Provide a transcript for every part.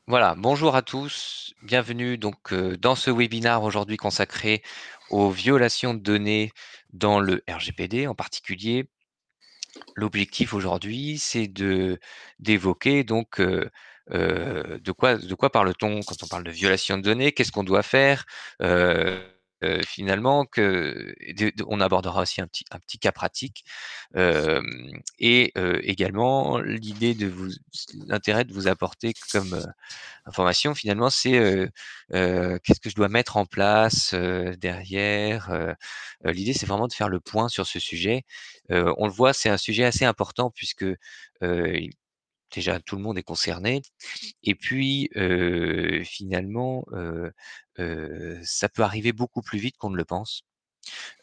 Voilà, bonjour à tous, bienvenue dans ce webinaire aujourd'hui consacré aux violations de données dans le RGPD en particulier. L'objectif aujourd'hui, c'est d'évoquer de quoi parle-t-on quand on parle de violation de données, qu'est-ce qu'on doit faire finalement, on abordera aussi un petit cas pratique également l'intérêt de vous apporter comme information finalement, c'est qu'est-ce que je dois mettre en place derrière. L'idée, c'est vraiment de faire le point sur ce sujet. On le voit, c'est un sujet assez important puisque déjà tout le monde est concerné. Et puis finalement, ça peut arriver beaucoup plus vite qu'on ne le pense,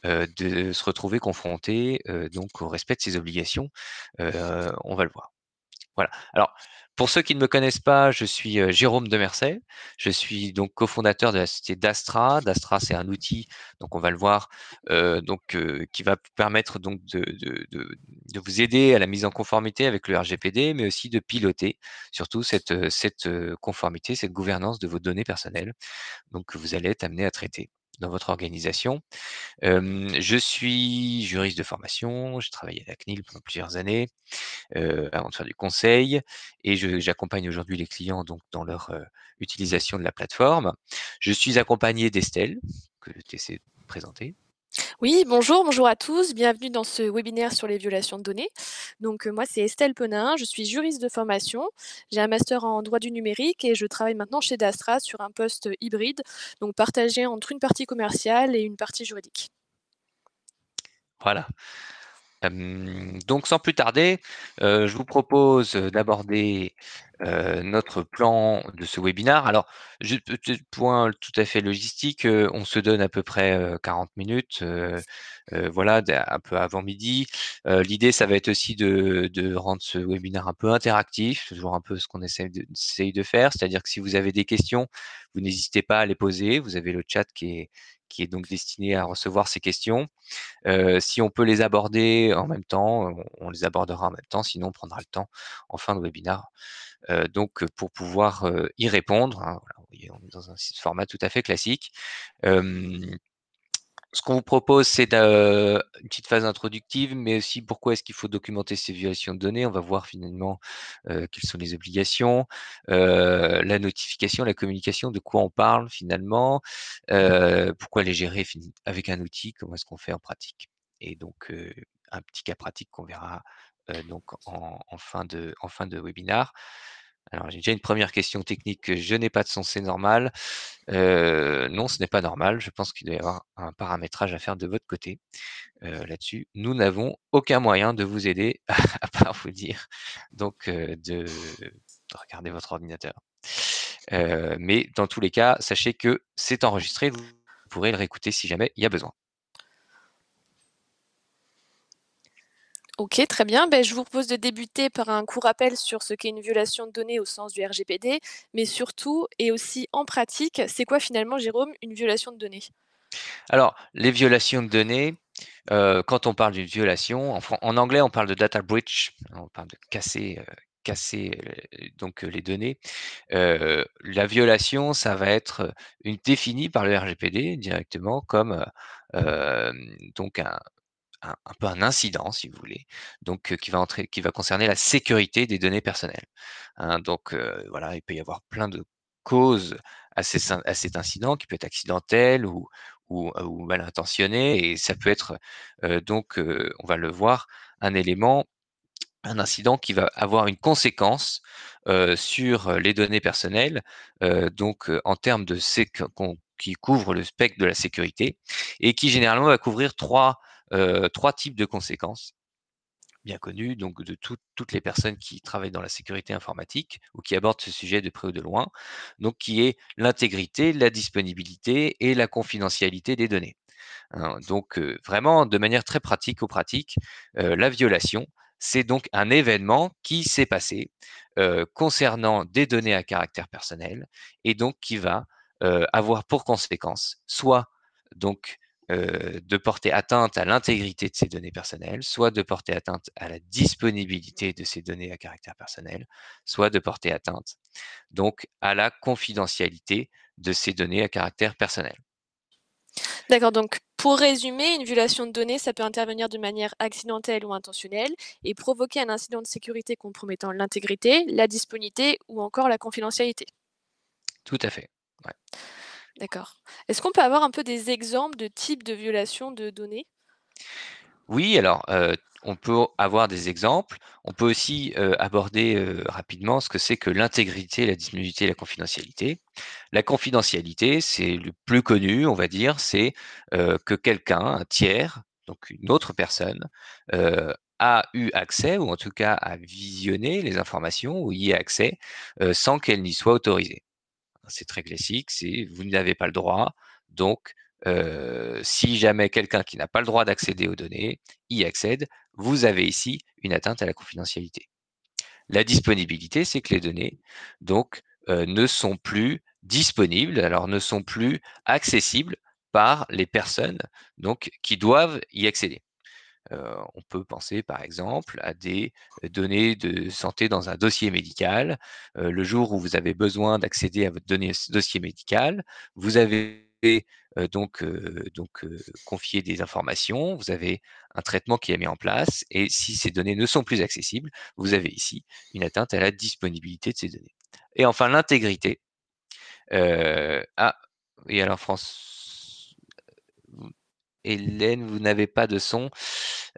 de se retrouver confronté donc au respect de ses obligations. On va le voir. Voilà. Alors, pour ceux qui ne me connaissent pas, je suis Jérôme Demercet. Je suis donc cofondateur de la société Dastra. Dastra, c'est un outil, donc on va le voir, qui va permettre donc de vous aider à la mise en conformité avec le RGPD, mais aussi de piloter surtout cette conformité, cette gouvernance de vos données personnelles, donc que vous allez être amené à traiter dans votre organisation. Je suis juriste de formation, j'ai travaillé à la CNIL pendant plusieurs années avant de faire du conseil et j'accompagne aujourd'hui les clients donc dans leur utilisation de la plateforme. Je suis accompagné d'Estelle, que tu essaies de présenter. Oui, bonjour, bonjour à tous, bienvenue dans ce webinaire sur les violations de données. Moi c'est Estelle Penin, je suis juriste de formation, j'ai un master en droit du numérique et je travaille maintenant chez Dastra sur un poste hybride, donc partagé entre une partie commerciale et une partie juridique. Voilà. Donc sans plus tarder, je vous propose d'aborder notre plan de ce webinaire. Alors, petit point tout à fait logistique, on se donne à peu près 40 minutes, voilà, un peu avant midi. L'idée, ça va être aussi de rendre ce webinaire un peu interactif, toujours un peu ce qu'on essaye de faire, c'est-à-dire que si vous avez des questions, vous n'hésitez pas à les poser. Vous avez le chat qui est donc destiné à recevoir ces questions. Si on peut les aborder en même temps, on les abordera en même temps, sinon on prendra le temps en fin de webinaire, pour pouvoir y répondre, hein, voilà, vous voyez, on est dans un format tout à fait classique. Hem, Ce qu'on vous propose, c'est une petite phase introductive, mais aussi pourquoi est-ce qu'il faut documenter ces violations de données. On va voir finalement quelles sont les obligations, la notification, la communication, de quoi on parle finalement, pourquoi les gérer avec un outil, comment est-ce qu'on fait en pratique. Et donc un petit cas pratique qu'on verra donc en fin de webinaire. Alors j'ai déjà une première question technique, que je n'ai pas de son, c'est normal. Non, ce n'est pas normal. Je pense qu'il doit y avoir un paramétrage à faire de votre côté, là-dessus. Nous n'avons aucun moyen de vous aider à part vous dire donc de regarder votre ordinateur. Mais dans tous les cas, sachez que c'est enregistré, vous pourrez le réécouter si jamais il y a besoin. Ok, très bien. Je vous propose de débuter par un court rappel sur ce qu'est une violation de données au sens du RGPD, mais surtout et aussi en pratique, c'est quoi finalement, Jérôme, une violation de données? Alors, les violations de données, quand on parle d'une violation, en anglais, on parle de data breach, on parle de casser les données. La violation, ça va être une définie par le RGPD directement comme donc un peu un incident, si vous voulez, donc qui va concerner la sécurité des données personnelles, hein. Donc voilà, il peut y avoir plein de causes à cet incident qui peut être accidentel ou mal intentionné et ça peut être on va le voir, un élément, un incident qui va avoir une conséquence sur les données personnelles, en termes de qui couvre le spectre de la sécurité et qui généralement va couvrir trois types de conséquences bien connues, donc de toutes les personnes qui travaillent dans la sécurité informatique ou qui abordent ce sujet de près ou de loin, donc qui est l'intégrité, la disponibilité et la confidentialité des données, hein. Donc vraiment de manière très pratique, la violation, c'est donc un événement qui s'est passé concernant des données à caractère personnel et donc qui va avoir pour conséquence soit donc de porter atteinte à l'intégrité de ces données personnelles, soit de porter atteinte à la disponibilité de ces données à caractère personnel, soit de porter atteinte donc à la confidentialité de ces données à caractère personnel. D'accord, donc pour résumer, une violation de données, ça peut intervenir de manière accidentelle ou intentionnelle et provoquer un incident de sécurité compromettant l'intégrité, la disponibilité ou encore la confidentialité. Tout à fait. Ouais. D'accord. Est-ce qu'on peut avoir un peu des exemples de types de violations de données? Oui, alors, on peut avoir des exemples. On peut aussi, aborder, rapidement ce que c'est que l'intégrité, la disponibilité et la confidentialité. La confidentialité, c'est le plus connu, on va dire, c'est, que quelqu'un, un tiers, donc une autre personne, a eu accès ou en tout cas a visionné les informations ou y a accès, sans qu'elle n'y soit autorisée. C'est très classique, c'est vous n'avez pas le droit, donc si jamais quelqu'un qui n'a pas le droit d'accéder aux données y accède, vous avez ici une atteinte à la confidentialité. La disponibilité, c'est que les données donc ne sont plus disponibles, alors ne sont plus accessibles par les personnes donc qui doivent y accéder. On peut penser par exemple à des données de santé dans un dossier médical. Le jour où vous avez besoin d'accéder à votre dossier médical, vous avez confié des informations, vous avez un traitement qui est mis en place et si ces données ne sont plus accessibles, vous avez ici une atteinte à la disponibilité de ces données. Et enfin l'intégrité. Ah oui, alors France Hélène, vous n'avez pas de son.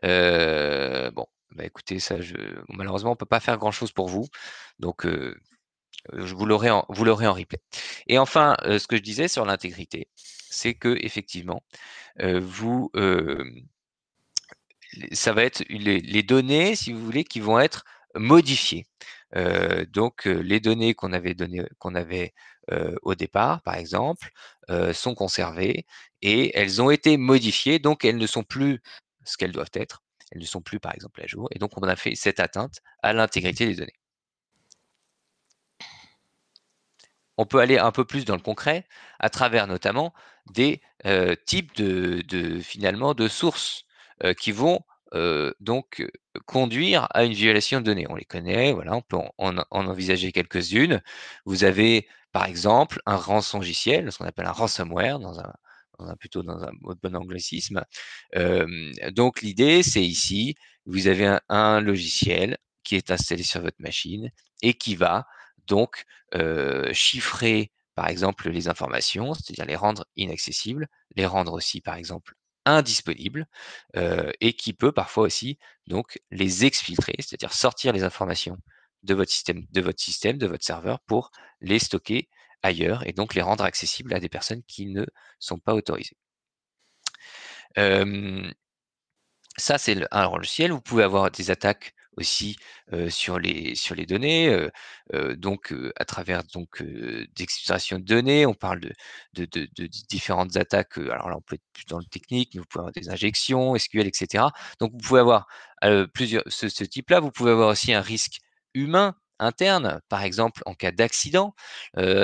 Bon, bah, écoutez, ça je malheureusement, on peut pas faire grand-chose pour vous. Donc, je vous l'aurez en replay. Et enfin, ce que je disais sur l'intégrité, c'est qu'effectivement, vous, ça va être les données, si vous voulez, qui vont être modifiées. Les données qu'on avait, au départ, par exemple, sont conservées et elles ont été modifiées, donc elles ne sont plus ce qu'elles doivent être. Elles ne sont plus, par exemple, à jour et donc on a fait cette atteinte à l'intégrité des données. On peut aller un peu plus dans le concret, à travers notamment des, types finalement de sources, qui vont, conduire à une violation de données. On les connaît, voilà, on peut en envisager quelques-unes. Vous avez, par exemple, un rançongiciel, ce qu'on appelle un ransomware dans un bon anglicisme. Donc l'idée, c'est ici, vous avez un logiciel qui est installé sur votre machine et qui va donc chiffrer, par exemple, les informations, c'est-à-dire les rendre inaccessibles, les rendre aussi, par exemple, indisponibles, et qui peut parfois aussi donc les exfiltrer, c'est-à-dire sortir les informations de votre serveur pour les stocker ailleurs et donc les rendre accessibles à des personnes qui ne sont pas autorisées. Hem Ça, c'est un logiciel. Vous pouvez avoir des attaques aussi, sur les données, à travers d'exfiltration de données. On parle de différentes attaques, alors là, on peut être plus dans le technique, mais vous pouvez avoir des injections, SQL et cetera. Donc vous pouvez avoir, plusieurs ce type-là. Vous pouvez avoir aussi un risque humain interne, par exemple en cas d'accident.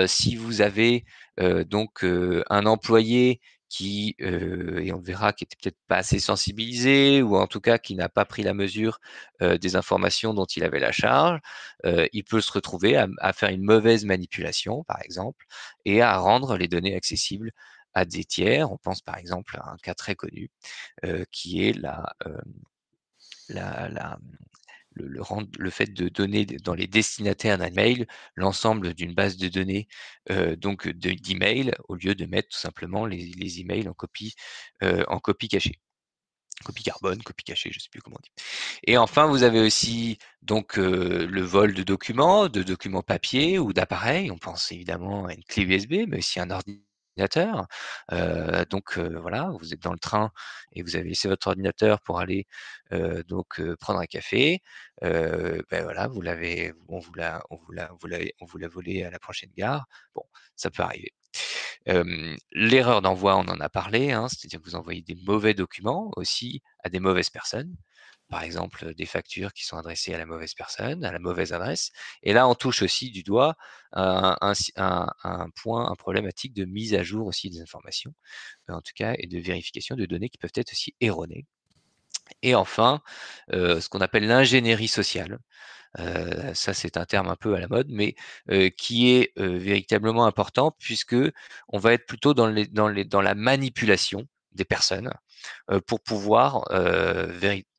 Si vous avez, un employé et on verra, qui était peut-être pas assez sensibilisé ou en tout cas qui n'a pas pris la mesure, des informations dont il avait la charge, il peut se retrouver à faire une mauvaise manipulation, par exemple, et à rendre les données accessibles à des tiers. On pense par exemple à un cas très connu, qui est la la le fait de donner dans les destinataires d'un mail l'ensemble d'une base de données d'emails au lieu de mettre tout simplement les emails en copie cachée. Copie carbone, copie cachée, je ne sais plus comment on dit. Et enfin, vous avez aussi le vol de documents papier ou d'appareils. On pense évidemment à une clé USB, mais aussi un ordinateur. Voilà, vous êtes dans le train et vous avez laissé votre ordinateur pour aller prendre un café. Voilà, on vous l'a volé à la prochaine gare. Bon, ça peut arriver. L'erreur d'envoi, on en a parlé, hein, c'est-à-dire que vous envoyez des mauvais documents aussi à des mauvaises personnes. par exemple, des factures qui sont adressées à la mauvaise personne, à la mauvaise adresse. Et là, on touche aussi du doigt un point, un problématique de mise à jour aussi des informations, en tout cas, et de vérification de données qui peuvent être aussi erronées. Et enfin, ce qu'on appelle l'ingénierie sociale. Ça, c'est un terme un peu à la mode, mais qui est véritablement important puisque on va être plutôt dans la manipulation des personnes pour pouvoir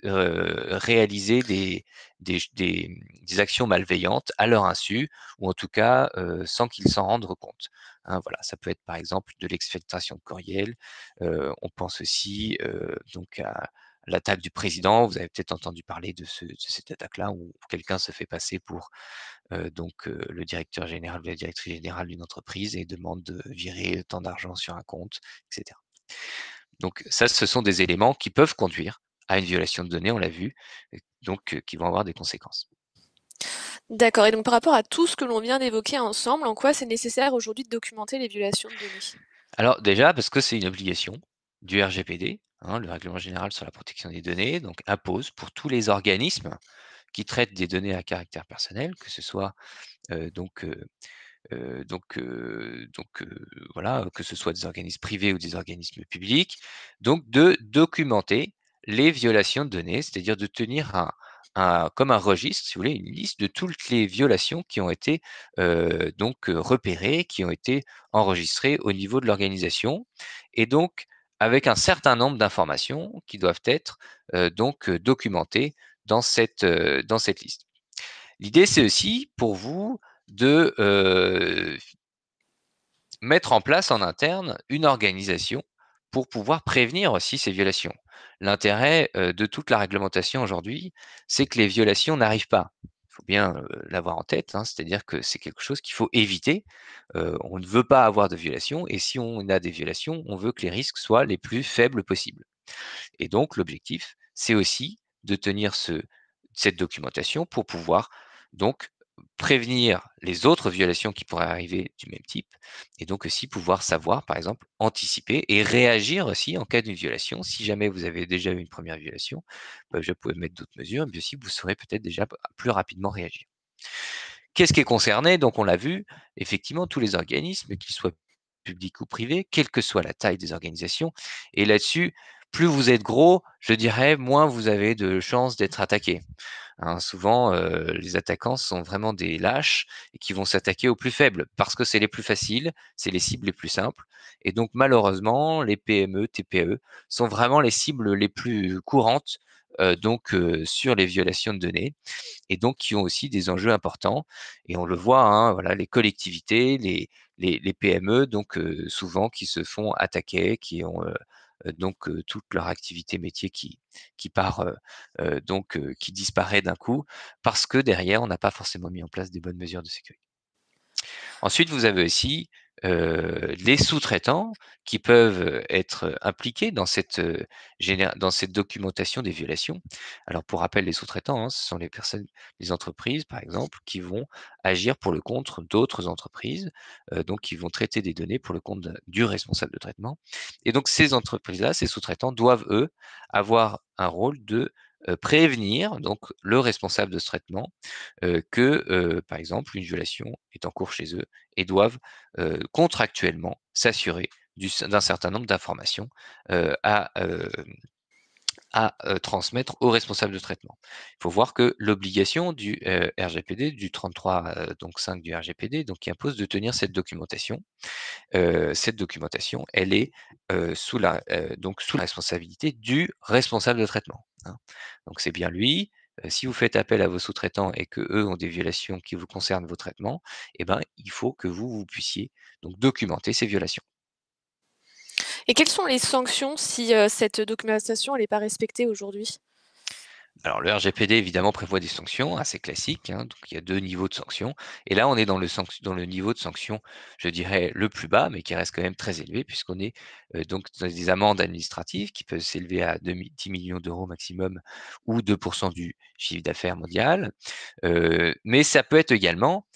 réaliser des actions malveillantes à leur insu ou en tout cas sans qu'ils s'en rendent compte. Hein, voilà, ça peut être par exemple de l'exfiltration de courriel. On pense aussi donc à l'attaque du président. Vous avez peut-être entendu parler de cette attaque-là où quelqu'un se fait passer pour le directeur général ou la directrice générale d'une entreprise et demande de virer tant d'argent sur un compte, etc. Donc ça, ce sont des éléments qui peuvent conduire à une violation de données, on l'a vu, qui vont avoir des conséquences. D'accord, et donc par rapport à tout ce que l'on vient d'évoquer ensemble, en quoi c'est nécessaire aujourd'hui de documenter les violations de données? Alors déjà, parce que c'est une obligation du RGPD, hein, le Règlement général sur la protection des données, donc impose pour tous les organismes qui traitent des données à caractère personnel, que ce soit euh, donc euh, voilà, que ce soit des organismes privés ou des organismes publics, donc de documenter les violations de données, c'est-à-dire de tenir comme un registre, si vous voulez, une liste de toutes les violations qui ont été repérées, qui ont été enregistrées au niveau de l'organisation, et donc avec un certain nombre d'informations qui doivent être documentées dans cette liste. L'idée, c'est aussi pour vous de mettre en place en interne une organisation pour pouvoir prévenir aussi ces violations. L'intérêt de toute la réglementation aujourd'hui, c'est que les violations n'arrivent pas. Il faut bien l'avoir en tête, hein, c'est-à-dire que c'est quelque chose qu'il faut éviter. On ne veut pas avoir de violations et si on a des violations, on veut que les risques soient les plus faibles possibles. Et donc, l'objectif, c'est aussi de tenir cette documentation pour pouvoir donc prévenir les autres violations qui pourraient arriver du même type et donc aussi pouvoir savoir, par exemple, anticiper et réagir aussi en cas d'une violation. Si jamais vous avez déjà eu une première violation, je pouvez mettre d'autres mesures, mais aussi vous saurez peut-être déjà plus rapidement réagir. Qu'est-ce qui est concerné? Donc, on l'a vu, effectivement, tous les organismes, qu'ils soient publics ou privés, quelle que soit la taille des organisations. Et là-dessus, plus vous êtes gros, je dirais, moins vous avez de chances d'être attaqué. Hein, souvent, les attaquants sont vraiment des lâches et qui vont s'attaquer aux plus faibles parce que c'est les plus faciles, c'est les cibles les plus simples. Et donc, malheureusement, les PME, TPE sont vraiment les cibles les plus courantes sur les violations de données et donc qui ont aussi des enjeux importants. Et on le voit, hein, voilà, les collectivités, les PME, souvent qui se font attaquer, qui ont toute leur activité métier qui part, qui disparaît d'un coup, parce que derrière, on n'a pas forcément mis en place des bonnes mesures de sécurité. Ensuite, vous avez aussi les sous-traitants qui peuvent être impliqués dans cette documentation des violations. Alors, pour rappel, les sous-traitants, hein, ce sont les personnes, les entreprises, par exemple, qui vont agir pour le compte d'autres entreprises, donc qui vont traiter des données pour le compte du responsable de traitement. Et donc, ces entreprises-là, ces sous-traitants doivent, eux, avoir un rôle de prévenir donc le responsable de ce traitement par exemple, une violation est en cours chez eux et doivent contractuellement s'assurer d'un certain nombre d'informations euh, à, euh, à transmettre au responsable de traitement. Il faut voir que l'obligation du RGPD, du 33 5 du RGPD, donc qui impose de tenir cette documentation, elle est sous la responsabilité du responsable de traitement. Hein. Donc c'est bien lui. Si vous faites appel à vos sous-traitants et que eux ont des violations qui vous concernent vos traitements, eh ben, il faut que vous puissiez donc documenter ces violations. Et quelles sont les sanctions si, cette documentation elle est pas respectée aujourd'hui? Alors, le RGPD, évidemment, prévoit des sanctions assez classiques, hein, donc il y a 2 niveaux de sanctions et là, on est dans le niveau de sanction, je dirais, le plus bas, mais qui reste quand même très élevé puisqu'on est, dans des amendes administratives qui peuvent s'élever à 10 000 000 € maximum ou 2 du chiffre d'affaires mondial. Mais ça peut être également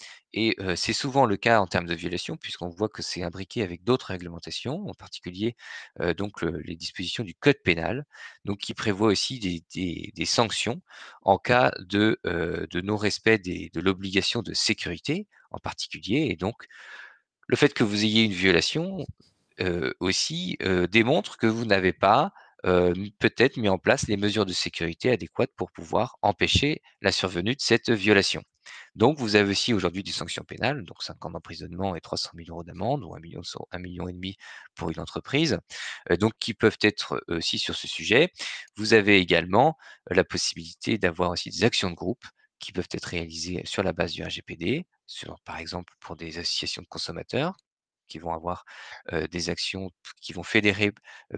c'est souvent le cas en termes de violation, puisqu'on voit que c'est imbriqué avec d'autres réglementations, en particulier donc les dispositions du code pénal, donc qui prévoient aussi des sanctions en cas de non-respect de l'obligation de sécurité en particulier. Et donc, le fait que vous ayez une violation aussi démontre que vous n'avez pas peut-être mis en place les mesures de sécurité adéquates pour pouvoir empêcher la survenue de cette violation. Donc, vous avez aussi aujourd'hui des sanctions pénales, donc 5 ans d'emprisonnement et 300 000 euros d'amende, ou 1 million et demi pour une entreprise, donc qui peuvent être aussi sur ce sujet. Vous avez également la possibilité d'avoir aussi des actions de groupe qui peuvent être réalisées sur la base du RGPD, par exemple pour des associations de consommateurs qui vont avoir des actions qui vont fédérer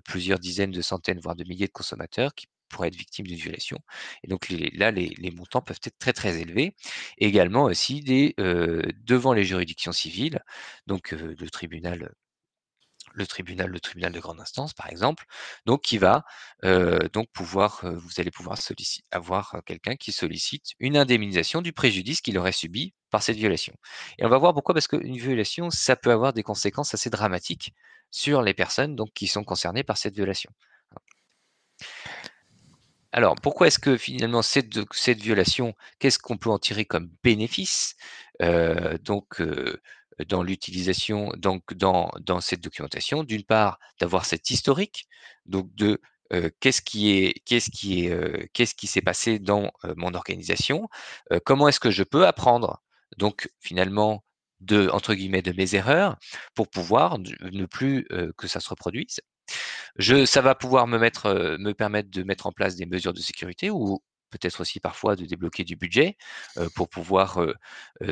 plusieurs dizaines de centaines, voire de milliers de consommateurs qui pourraient être victimes d'une violation. Et donc les montants peuvent être très très élevés. Également aussi devant les juridictions civiles, donc le tribunal de grande instance, par exemple, donc qui va donc pouvoir, vous allez pouvoir avoir quelqu'un qui sollicite une indemnisation du préjudice qu'il aurait subi par cette violation. Et on va voir pourquoi, parce qu'une violation, ça peut avoir des conséquences assez dramatiques sur les personnes donc qui sont concernées par cette violation. Alors, pourquoi est-ce que finalement cette violation, qu'est-ce qu'on peut en tirer comme bénéfice donc dans l'utilisation, donc dans cette documentation? D'une part, d'avoir cet historique, donc de qu'est-ce qui s'est passé dans mon organisation? Comment est-ce que je peux apprendre, donc finalement, entre guillemets, de mes erreurs pour pouvoir ne plus que ça se reproduise? Ça va pouvoir me permettre de mettre en place des mesures de sécurité ou peut-être aussi parfois de débloquer du budget pour pouvoir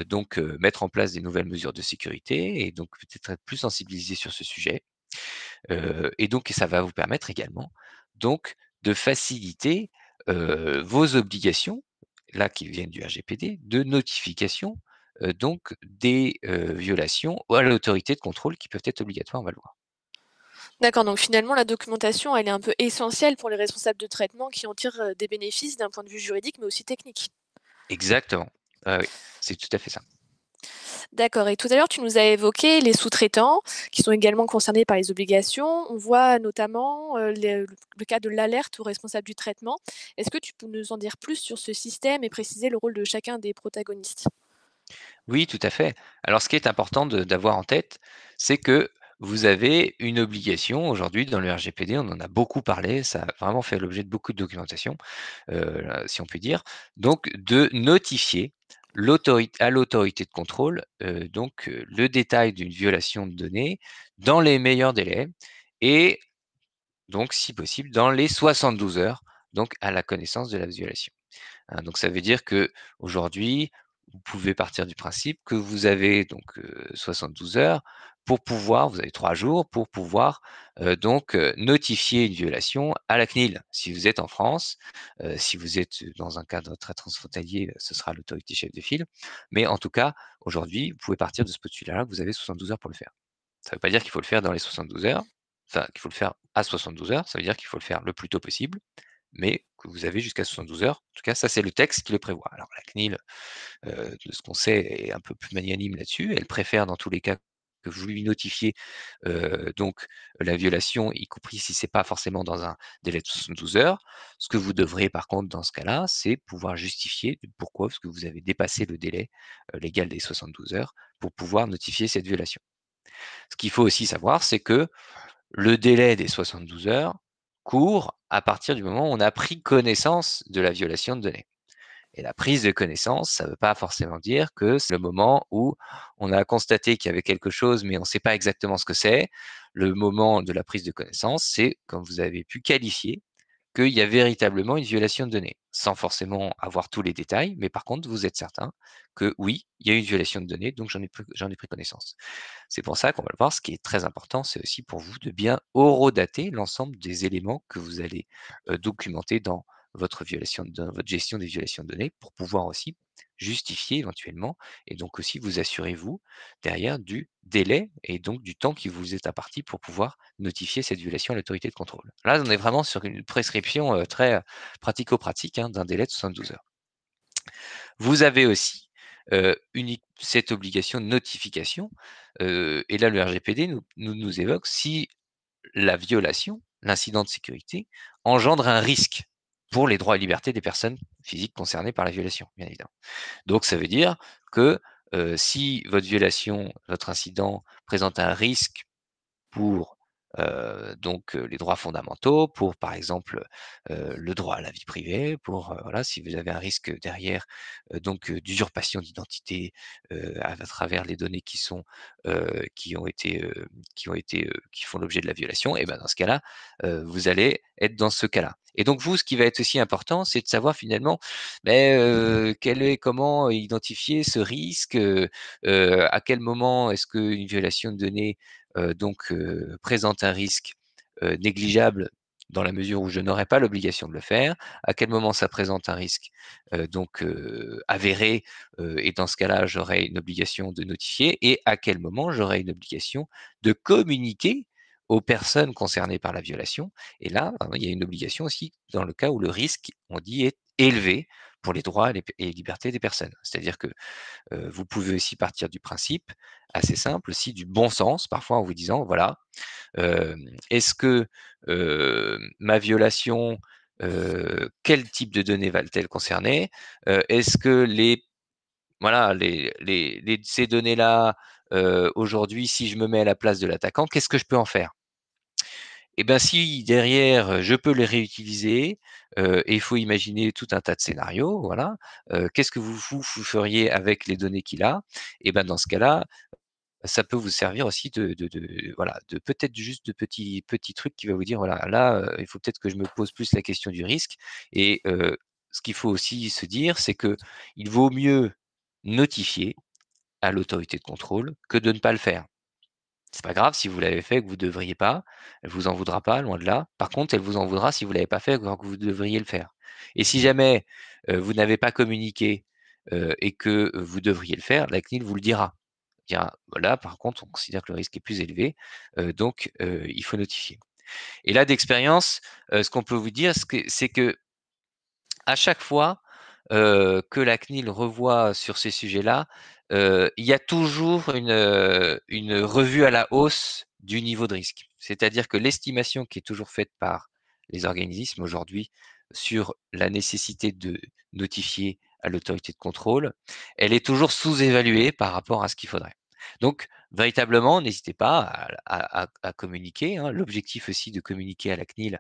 donc mettre en place des nouvelles mesures de sécurité et donc peut-être être plus sensibilisé sur ce sujet. Et donc ça va vous permettre également donc de faciliter vos obligations, là qui viennent du RGPD, de notification donc des violations à l'autorité de contrôle qui peuvent être obligatoires, on va le voir. D'accord, donc finalement, la documentation, elle est un peu essentielle pour les responsables de traitement qui en tirent des bénéfices d'un point de vue juridique, mais aussi technique. Exactement. Ah oui, c'est tout à fait ça. D'accord, et tout à l'heure, tu nous as évoqué les sous-traitants qui sont également concernés par les obligations. On voit notamment le cas de l'alerte au responsable du traitement. Est-ce que tu peux nous en dire plus sur ce système et préciser le rôle de chacun des protagonistes? Oui, tout à fait. Alors, ce qui est important d'avoir en tête, c'est que vous avez une obligation aujourd'hui dans le RGPD, on en a beaucoup parlé, ça a vraiment fait l'objet de beaucoup de documentation, si on peut dire, donc de notifier à l'autorité de contrôle, donc le détail d'une violation de données dans les meilleurs délais et donc, si possible, dans les 72 heures, donc à la connaissance de la violation. Hein, donc ça veut dire que aujourd'hui, vous pouvez partir du principe que vous avez donc 72 heures pour pouvoir, vous avez 3 jours pour pouvoir donc notifier une violation à la CNIL. Si vous êtes en France, si vous êtes dans un cadre très transfrontalier, ce sera l'autorité chef de file. Mais en tout cas, aujourd'hui, vous pouvez partir de ce postulat-là, vous avez 72 heures pour le faire. Ça ne veut pas dire qu'il faut le faire dans les 72 heures, enfin qu'il faut le faire à 72 heures, ça veut dire qu'il faut le faire le plus tôt possible mais que vous avez jusqu'à 72 heures. En tout cas, ça, c'est le texte qui le prévoit. Alors, la CNIL, de ce qu'on sait, est un peu plus magnanime là-dessus. Elle préfère, dans tous les cas, que vous lui notifiez donc la violation, y compris si c'est pas forcément dans un délai de 72 heures. Ce que vous devrez, par contre, dans ce cas-là, c'est pouvoir justifier du pourquoi, parce que vous avez dépassé le délai légal des 72 heures pour pouvoir notifier cette violation. Ce qu'il faut aussi savoir, c'est que le délai des 72 heures court à partir du moment où on a pris connaissance de la violation de données. Et la prise de connaissance, ça ne veut pas forcément dire que c'est le moment où on a constaté qu'il y avait quelque chose, mais on ne sait pas exactement ce que c'est. Le moment de la prise de connaissance, c'est quand vous avez pu qualifier qu'il y a véritablement une violation de données, sans forcément avoir tous les détails, mais par contre, vous êtes certain que oui, il y a une violation de données, donc j'en ai pris connaissance. C'est pour ça qu'on va le voir, ce qui est très important, c'est aussi pour vous de bien horodater l'ensemble des éléments que vous allez documenter dans votre gestion des violations de données pour pouvoir aussi justifier éventuellement et donc aussi vous assurez vous derrière du délai et donc du temps qui vous est imparti pour pouvoir notifier cette violation à l'autorité de contrôle. Là, on est vraiment sur une prescription très pratico-pratique hein, d'un délai de 72 heures. Vous avez aussi cette obligation de notification, et là le RGPD nous évoque si la violation, l'incident de sécurité, engendre un risque pour les droits et libertés des personnes physiques concernées par la violation, bien évidemment. Donc ça veut dire que, si votre violation, votre incident présente un risque pour les droits fondamentaux, pour par exemple le droit à la vie privée, pour voilà, si vous avez un risque derrière d'usurpation d'identité à travers les données qui sont qui ont été qui font l'objet de la violation, et ben dans ce cas-là, vous allez être dans ce cas-là. Et donc vous, ce qui va être aussi important, c'est de savoir finalement, quel est comment identifier ce risque, à quel moment est-ce qu'une violation de données présente un risque négligeable dans la mesure où je n'aurai pas l'obligation de le faire, à quel moment ça présente un risque avéré, et dans ce cas-là, j'aurai une obligation de notifier, et à quel moment j'aurai une obligation de communiquer aux personnes concernées par la violation. Et là, il y a une obligation aussi dans le cas où le risque, on dit, est élevé pour les droits et les libertés des personnes. C'est-à-dire que vous pouvez aussi partir du principe assez simple aussi du bon sens, parfois en vous disant: «Voilà, est-ce que, ma violation, quel type de données va-t-elle concerner? Est-ce que ces données-là, aujourd'hui, si je me mets à la place de l'attaquant, qu'est-ce que je peux en faire?» Et ben, si derrière, je peux les réutiliser, et il faut imaginer tout un tas de scénarios, voilà. Qu'est-ce que vous feriez avec les données qu'il a? Et ben, dans ce cas-là, ça peut vous servir aussi voilà, de peut-être juste de petits trucs qui va vous dire: «Voilà, là, il faut peut-être que je me pose plus la question du risque», et ce qu'il faut aussi se dire, c'est que il vaut mieux notifier à l'autorité de contrôle que de ne pas le faire. C'est pas grave si vous l'avez fait et que vous ne devriez pas, elle vous en voudra pas, loin de là. Par contre, elle vous en voudra si vous l'avez pas fait alors que vous devriez le faire. Et si jamais, vous n'avez pas communiqué, et que vous devriez le faire, la CNIL vous le dira. Dira: «Là, par contre, on considère que le risque est plus élevé, il faut notifier». Et là, d'expérience, ce qu'on peut vous dire, c'est que à chaque fois, que la CNIL revoit sur ces sujets-là, il y a toujours une revue à la hausse du niveau de risque. C'est-à-dire que l'estimation qui est toujours faite par les organismes aujourd'hui sur la nécessité de notifier à l'autorité de contrôle, elle est toujours sous-évaluée par rapport à ce qu'il faudrait. Donc véritablement, n'hésitez pas à communiquer, hein. L'objectif aussi de communiquer à la CNIL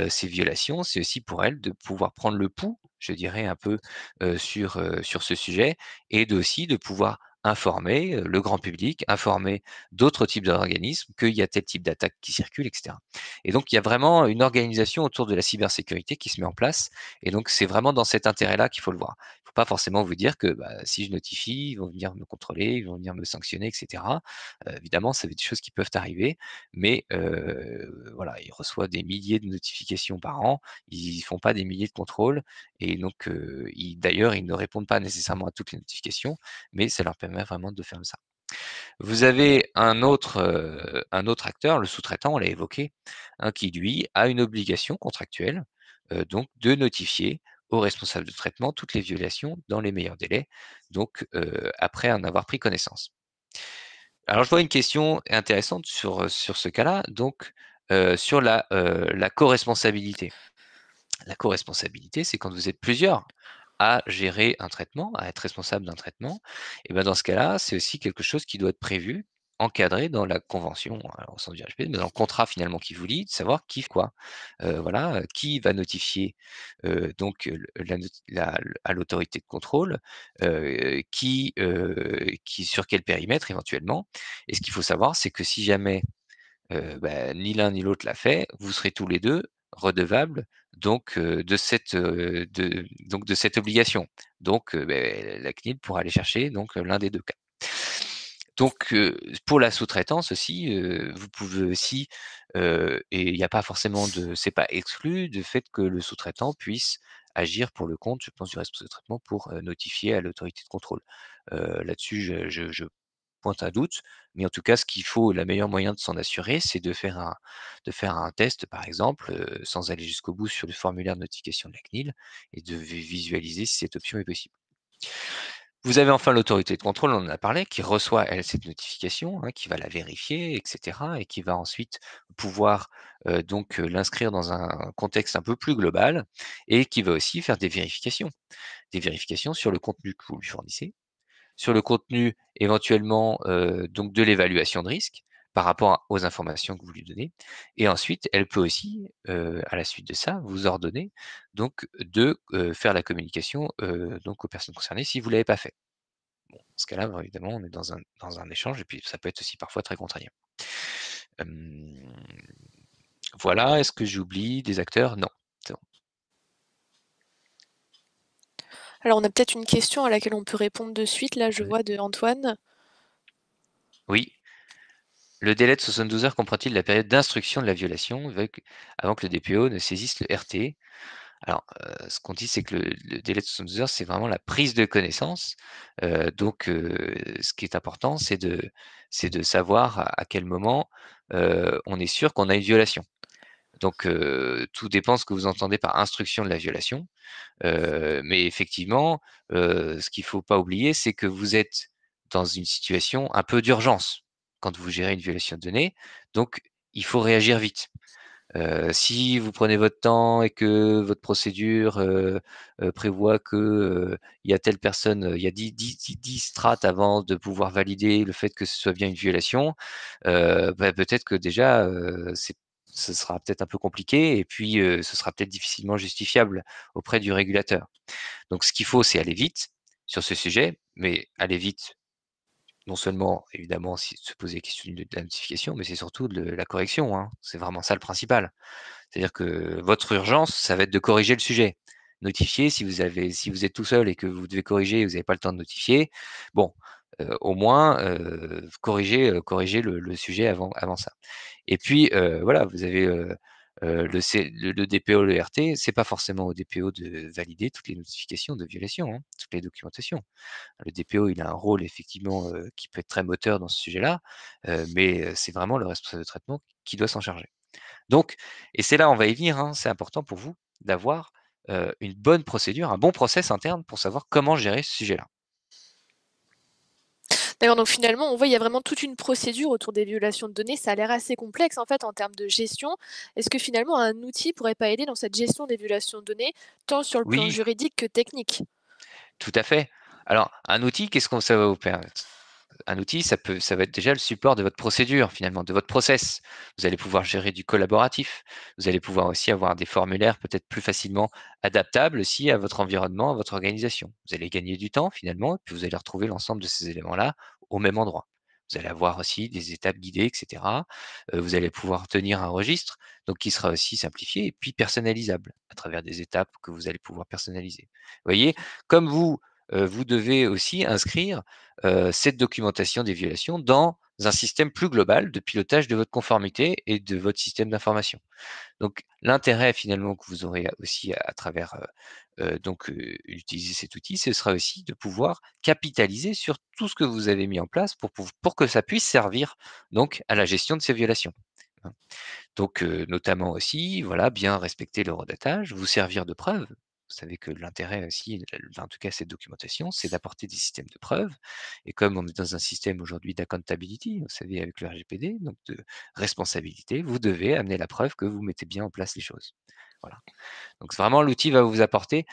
ces violations, c'est aussi pour elle de pouvoir prendre le pouls, je dirais un peu, sur ce sujet, et aussi de pouvoir informer, le grand public, informer d'autres types d'organismes qu'il y a tel type d'attaque qui circule, et cetera. Et donc il y a vraiment une organisation autour de la cybersécurité qui se met en place, et donc c'est vraiment dans cet intérêt-là qu'il faut le voir. Il ne faut pas forcément vous dire que, bah, si je notifie, ils vont venir me contrôler, ils vont venir me sanctionner, et cetera. Évidemment, c'est des choses qui peuvent arriver, mais voilà, ils reçoivent des milliers de notifications par an, ils font pas des milliers de contrôles, et donc d'ailleurs, ils ne répondent pas nécessairement à toutes les notifications, mais ça leur permet vraiment de faire ça. Vous avez un autre acteur, le sous-traitant, on l'a évoqué, hein, qui lui a une obligation contractuelle, donc de notifier aux responsables de traitement toutes les violations dans les meilleurs délais, donc après en avoir pris connaissance. Alors, je vois une question intéressante sur ce cas-là, donc sur la coresponsabilité. La coresponsabilité, c'est quand vous êtes plusieurs à gérer un traitement, à être responsable d'un traitement, et ben, dans ce cas-là, c'est aussi quelque chose qui doit être prévu, encadré dans la convention, alors au sens du RGPD, mais dans le contrat finalement qui vous lie, de savoir qui fait quoi. Voilà, qui va notifier, la noti la à l'autorité de contrôle, qui sur quel périmètre éventuellement. Et ce qu'il faut savoir, c'est que si jamais ni l'un ni l'autre l'a fait, vous serez tous les 2 redevables de cette obligation. Donc la CNIL pourra aller chercher donc l'un des 2 cas. Donc pour la sous-traitance aussi, vous pouvez aussi, et il n'y a pas forcément c'est pas exclu du fait que le sous-traitant puisse agir pour le compte, je pense, du responsable de traitement pour, notifier à l'autorité de contrôle. Là-dessus, je pointe un doute, mais en tout cas, ce qu'il faut, le meilleur moyen de s'en assurer, c'est de faire un test, par exemple, sans aller jusqu'au bout sur le formulaire de notification de la CNIL, et de visualiser si cette option est possible. Vous avez enfin l'autorité de contrôle, on en a parlé, qui reçoit, elle, cette notification, hein, qui va la vérifier, et cetera, et qui va ensuite pouvoir donc l'inscrire dans un contexte un peu plus global et qui va aussi faire des vérifications. Des vérifications sur le contenu que vous lui fournissez, sur le contenu éventuellement donc de l'évaluation de risque par rapport aux informations que vous lui donnez. Et ensuite, elle peut aussi, à la suite de ça, vous ordonner donc de faire la communication donc aux personnes concernées si vous ne l'avez pas fait. Bon, dans ce cas-là, évidemment, on est dans un échange et puis ça peut être aussi parfois très contraignant. Voilà, est-ce que j'oublie des acteurs? Non, c'est bon. Alors on a peut-être une question à laquelle on peut répondre de suite, là je Oui. vois de Antoine. Oui. Le délai de 72 heures comprend-il la période d'instruction de la violation avant que le DPO ne saisisse le RT? Alors, ce qu'on dit, c'est que le délai de 72 heures, c'est vraiment la prise de connaissance. Donc, ce qui est important, c'est de savoir à quel moment, on est sûr qu'on a une violation. Donc, tout dépend ce que vous entendez par instruction de la violation. Mais effectivement, ce qu'il faut pas oublier, c'est que vous êtes dans une situation un peu d'urgence quand vous gérez une violation de données. Donc, il faut réagir vite. Si vous prenez votre temps et que votre procédure prévoit que il y a telle personne, il y a 10 strates avant de pouvoir valider le fait que ce soit bien une violation, bah, peut-être que déjà ce sera peut-être un peu compliqué et puis ce sera peut-être difficilement justifiable auprès du régulateur. Donc ce qu'il faut, c'est aller vite sur ce sujet, mais aller vite non seulement évidemment se poser la question de la notification, mais c'est surtout de la correction, hein. C'est vraiment ça le principal. C'est-à-dire que votre urgence, ça va être de corriger le sujet. Notifier, si vous êtes tout seul et que vous devez corriger et vous n'avez pas le temps de notifier, bon, au moins, corriger le sujet avant ça. Et puis, voilà, vous avez, le DPO, le RT, c'est pas forcément au DPO de valider toutes les notifications de violation, hein, toutes les documentations. Le DPO, il a un rôle effectivement, qui peut être très moteur dans ce sujet-là, mais c'est vraiment le responsable de traitement qui doit s'en charger. Donc, et c'est là, on va y venir, hein, c'est important pour vous d'avoir une bonne procédure, un bon process interne pour savoir comment gérer ce sujet-là. D'accord, donc finalement, on voit il y a vraiment toute une procédure autour des violations de données. Ça a l'air assez complexe en fait en termes de gestion. Est-ce que finalement un outil pourrait pas aider dans cette gestion des violations de données, tant sur le plan Oui, juridique que technique? tout à fait. Alors, un outil, qu'est-ce qu'on ça va vous permettre? Un outil, ça va être déjà le support de votre procédure, finalement, de votre process. Vous allez pouvoir gérer du collaboratif. Vous allez pouvoir aussi avoir des formulaires peut-être plus facilement adaptables aussi à votre environnement, à votre organisation. Vous allez gagner du temps, finalement, et puis vous allez retrouver l'ensemble de ces éléments-là au même endroit. Vous allez avoir aussi des étapes guidées, etc. Vous allez pouvoir tenir un registre, donc qui sera aussi simplifié et puis personnalisable à travers des étapes que vous allez pouvoir personnaliser. Vous voyez, comme vous devez aussi inscrire cette documentation des violations dans un système plus global de pilotage de votre conformité et de votre système d'information. Donc l'intérêt finalement que vous aurez aussi à travers donc utiliser cet outil, ce sera aussi de pouvoir capitaliser sur tout ce que vous avez mis en place pour que ça puisse servir donc à la gestion de ces violations, hein. Donc, notamment aussi, voilà, bien respecter l'horodatage, vous servir de preuve. Vous savez que l'intérêt aussi, en tout cas cette documentation, c'est d'apporter des systèmes de preuves. Et comme on est dans un système aujourd'hui d'accountability, vous savez, avec le RGPD, donc de responsabilité, vous devez amener la preuve que vous mettez bien en place les choses. Voilà. Donc vraiment, l'outil va vous apporter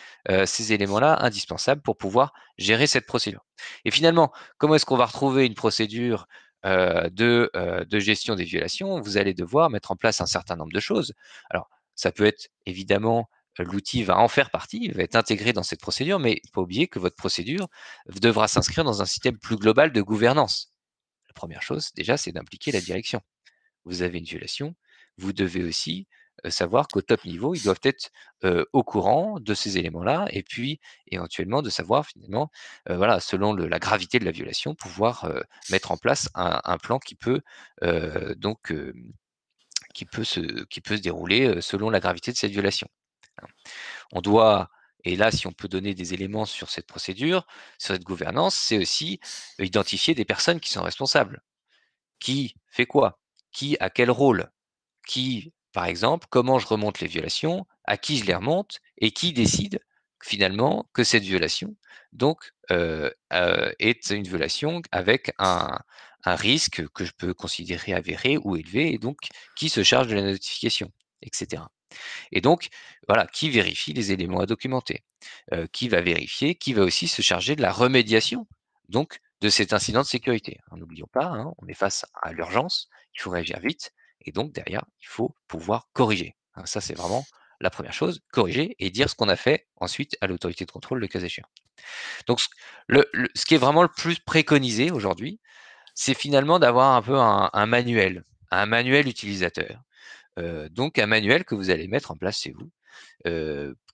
ces éléments-là indispensables pour pouvoir gérer cette procédure. Et finalement, comment est-ce qu'on va retrouver une procédure de gestion des violations? Vous allez devoir mettre en place un certain nombre de choses. Alors, ça peut être évidemment, l'outil va en faire partie, il va être intégré dans cette procédure, mais il ne faut pas oublier que votre procédure devra s'inscrire dans un système plus global de gouvernance. La première chose, déjà, c'est d'impliquer la direction. Vous avez une violation, vous devez aussi savoir qu'au top niveau, ils doivent être au courant de ces éléments-là et puis éventuellement de savoir finalement, voilà, selon la gravité de la violation, pouvoir mettre en place un plan donc qui peut se dérouler selon la gravité de cette violation, hein. On doit, et là, si on peut donner des éléments sur cette procédure, sur cette gouvernance, c'est aussi identifier des personnes qui sont responsables. Qui fait quoi? Qui a quel rôle? Qui, par exemple, comment je remonte les violations, à qui je les remonte et qui décide finalement que cette violation donc est une violation avec un risque que je peux considérer avéré ou élevé et donc qui se charge de la notification, etc. Et donc, voilà, qui vérifie les éléments à documenter, qui va vérifier, qui va aussi se charger de la remédiation, donc de cet incident de sécurité. N'oublions pas, hein, on est face à l'urgence, il faut réagir vite, et donc derrière, il faut pouvoir corriger. Hein, ça, c'est vraiment la première chose, corriger et dire ce qu'on a fait ensuite à l'autorité de contrôle, le cas échéant. Donc, ce qui est vraiment le plus préconisé aujourd'hui, c'est finalement d'avoir un peu un manuel utilisateur. Donc un manuel que vous allez mettre en place chez vous,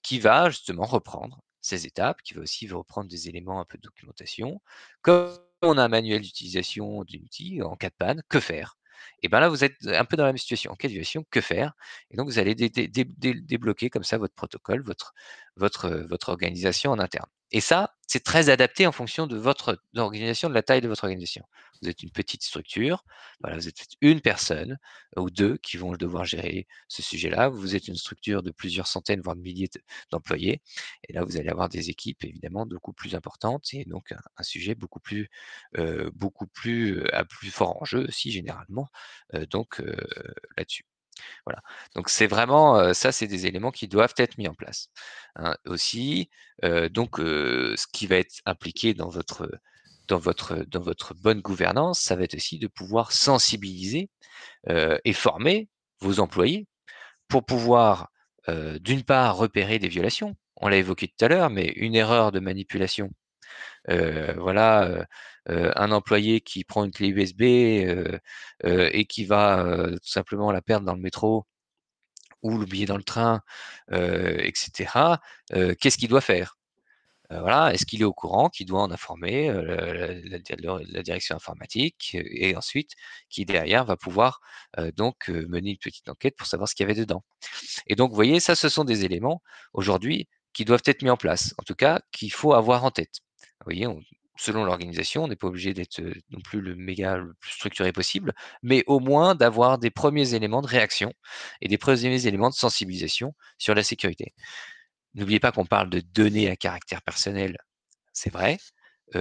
qui va justement reprendre ces étapes, qui va aussi reprendre des éléments un peu de documentation. Comme on a un manuel d'utilisation d'un outil, en cas de panne, que faire? Et bien là, vous êtes un peu dans la même situation. En cas de violation, que faire? Et donc, vous allez débloquer comme ça votre protocole, votre organisation en interne. Et ça, c'est très adapté en fonction de votre organisation, de la taille de votre organisation. Vous êtes une petite structure, voilà, vous êtes une personne ou deux qui vont devoir gérer ce sujet-là. Vous êtes une structure de plusieurs centaines, voire de milliers d'employés. Et là, vous allez avoir des équipes évidemment beaucoup plus importantes et donc un sujet à plus fort enjeu aussi généralement. Donc là-dessus. Voilà. Donc c'est vraiment ça, c'est des éléments qui doivent être mis en place. Hein. Aussi, ce qui va être impliqué dans votre bonne gouvernance, ça va être aussi de pouvoir sensibiliser et former vos employés pour pouvoir, d'une part, repérer des violations. On l'a évoqué tout à l'heure, mais une erreur de manipulation, voilà, un employé qui prend une clé USB, et qui va, tout simplement la perdre dans le métro ou l'oublier dans le train, et cetera, qu'est-ce qu'il doit faire? Voilà, est-ce qu'il est au courant qu'il doit en informer, la direction informatique, et ensuite qui derrière va pouvoir, mener une petite enquête pour savoir ce qu'il y avait dedans? Et donc, vous voyez, ça, ce sont des éléments aujourd'hui qui doivent être mis en place, en tout cas qu'il faut avoir en tête. Vous voyez, selon l'organisation, on n'est pas obligé d'être non plus le plus structuré possible, mais au moins d'avoir des premiers éléments de réaction et des premiers éléments de sensibilisation sur la sécurité. N'oubliez pas qu'on parle de données à caractère personnel, c'est vrai,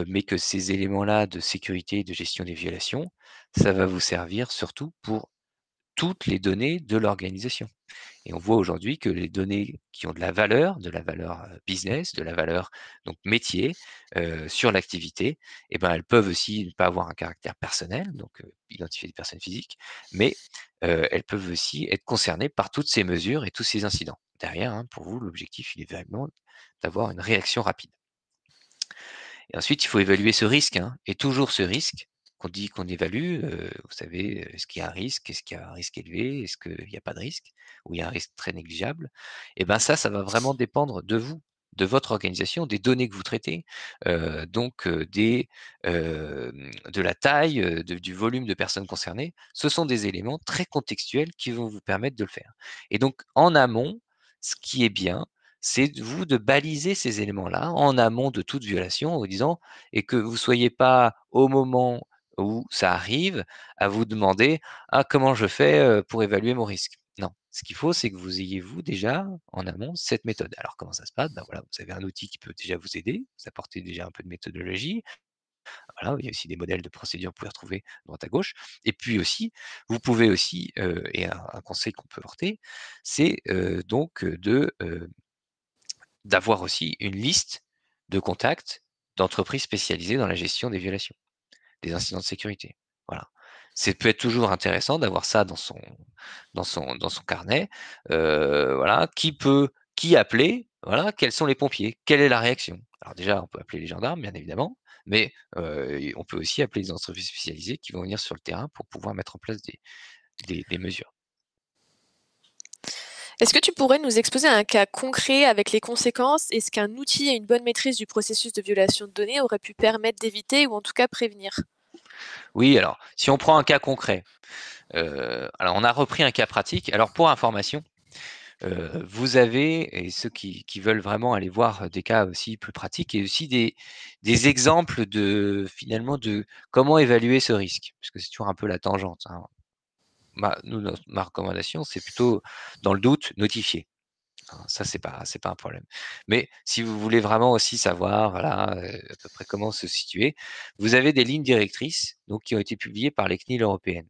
mais que ces éléments-là de sécurité et de gestion des violations, ça va vous servir surtout pour toutes les données de l'organisation. Et on voit aujourd'hui que les données qui ont de la valeur business, de la valeur donc métier sur l'activité, eh ben, elles peuvent aussi ne pas avoir un caractère personnel, donc identifier des personnes physiques, mais elles peuvent aussi être concernées par toutes ces mesures et tous ces incidents. Derrière, hein, pour vous, l'objectif, il est vraiment d'avoir une réaction rapide. Et ensuite, il faut évaluer ce risque, hein, et toujours ce risque qu'on dit qu'on évalue, vous savez, est-ce qu'il y a un risque? Est-ce qu'il y a un risque élevé? Est-ce qu'il n'y a pas de risque? Ou il y a un risque très négligeable? Et ben ça va vraiment dépendre de vous, de votre organisation, des données que vous traitez, de la taille, du volume de personnes concernées. Ce sont des éléments très contextuels qui vont vous permettre de le faire. Et donc en amont, ce qui est bien, c'est vous de baliser ces éléments-là en amont de toute violation en disant et que vous soyez pas au moment où ça arrive à vous demander: «Ah comment je fais, pour évaluer mon risque?» Non, ce qu'il faut, c'est que vous ayez vous déjà en amont cette méthode. Alors comment ça se passe? Ben voilà, vous avez un outil qui peut déjà vous aider, vous apporter déjà un peu de méthodologie. Voilà, il y a aussi des modèles de procédures que vous pouvez retrouver à droite à gauche. Et puis aussi, vous pouvez aussi, et un conseil qu'on peut porter, c'est, d'avoir aussi une liste de contacts d'entreprises spécialisées dans la gestion des violations, des incidents de sécurité. Voilà. C'est peut être toujours intéressant d'avoir ça dans son carnet. Voilà, qui appeler? Voilà, quels sont les pompiers? Quelle est la réaction? Alors déjà, on peut appeler les gendarmes, bien évidemment, mais on peut aussi appeler les entreprises spécialisées qui vont venir sur le terrain pour pouvoir mettre en place des mesures. Est-ce que tu pourrais nous exposer un cas concret avec les conséquences et ce qu'un outil et une bonne maîtrise du processus de violation de données auraient pu permettre d'éviter ou en tout cas prévenir? Oui, alors, si on prend un cas concret, alors on a repris un cas pratique. Alors pour information, vous avez et ceux qui veulent vraiment aller voir des cas aussi plus pratiques et aussi des exemples finalement de comment évaluer ce risque, puisque c'est toujours un peu la tangente, hein. Ma recommandation, c'est plutôt dans le doute, notifier. Hein, ça, c'est pas un problème. Mais si vous voulez vraiment aussi savoir, voilà, à peu près comment se situer, vous avez des lignes directrices, donc qui ont été publiées par les CNIL européennes,